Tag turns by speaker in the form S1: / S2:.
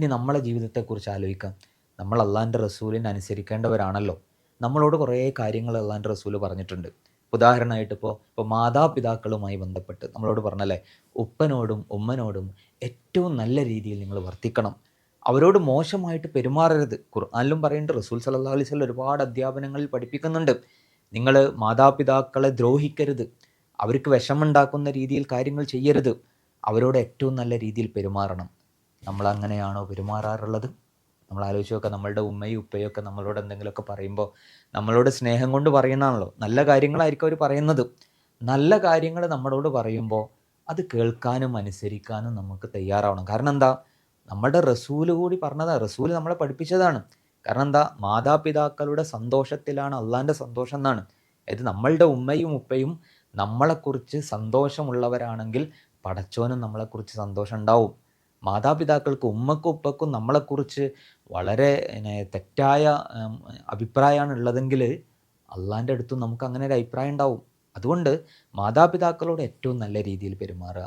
S1: ഇനി നമ്മളെ ജീവിതത്തെക്കുറിച്ച് ആലോചിക്കാം. നമ്മൾ അള്ളാഹിൻ്റെ റസൂലിനെ അനുസരിക്കേണ്ടവരാണല്ലോ. നമ്മളോട് കുറേ കാര്യങ്ങൾ അള്ളാഹിൻ്റെ റസൂല് പറഞ്ഞിട്ടുണ്ട്. ഉദാഹരണമായിട്ട് ഇപ്പോൾ മാതാപിതാക്കളുമായി ബന്ധപ്പെട്ട് നമ്മളോട് പറഞ്ഞല്ലേ, ഉപ്പനോടും ഉമ്മനോടും ഏറ്റവും നല്ല രീതിയിൽ നിങ്ങൾ വർത്തിക്കണം. അവരോട് മോശമായിട്ട് പെരുമാറരുത്. ഖുർആനിലും പറയുന്നുണ്ട്, റസൂൽ സല്ലല്ലാഹു അലൈഹി വസല്ലം ഒരുപാട് അധ്യാപനങ്ങളിൽ പഠിപ്പിക്കുന്നുണ്ട്. നിങ്ങൾ മാതാപിതാക്കളെ ദ്രോഹിക്കരുത്. അവർക്ക് വിഷമുണ്ടാക്കുന്ന രീതിയിൽ കാര്യങ്ങൾ ചെയ്യരുത്. അവരോട് ഏറ്റവും നല്ല രീതിയിൽ പെരുമാറണം. നമ്മളങ്ങനെയാണോ പെരുമാറാറുള്ളത്? നമ്മൾ ആലോചിച്ച് നോക്കുക. നമ്മളുടെ ഉമ്മയും ഉപ്പയും ഒക്കെ നമ്മളോട് എന്തെങ്കിലുമൊക്കെ പറയുമ്പോൾ നമ്മളോട് സ്നേഹം കൊണ്ട് പറയുന്നതാണല്ലോ. നല്ല കാര്യങ്ങളായിരിക്കും അവർ പറയുന്നത്. നല്ല കാര്യങ്ങൾ നമ്മളോട് പറയുമ്പോൾ അത് കേൾക്കാനും അനുസരിക്കാനും നമുക്ക് തയ്യാറാവണം. കാരണം എന്താ? നമ്മുടെ റസൂല് കൂടി പറഞ്ഞതാണ്. റസൂല് നമ്മളെ പഠിപ്പിച്ചതാണ്. കാരണം എന്താ? മാതാപിതാക്കളുടെ സന്തോഷത്തിലാണ് അള്ളാൻ്റെ സന്തോഷം എന്നാണ്. അതായത് നമ്മളുടെ ഉമ്മയും ഉപ്പയും നമ്മളെക്കുറിച്ച് സന്തോഷമുള്ളവരാണെങ്കിൽ പടച്ചോനും നമ്മളെക്കുറിച്ച് സന്തോഷം ഉണ്ടാവും. മാതാപിതാക്കൾക്ക് ഉമ്മക്കും ഉപ്പക്കും നമ്മളെക്കുറിച്ച് വളരെ തെറ്റായ അഭിപ്രായമാണ് ഉള്ളതെങ്കിൽ അള്ളാൻ്റെ അടുത്തും നമുക്ക് അങ്ങനെ ഒരു അഭിപ്രായം ഉണ്ടാവും. അതുകൊണ്ട് മാതാപിതാക്കളോട് ഏറ്റവും നല്ല രീതിയിൽ പെരുമാറുക.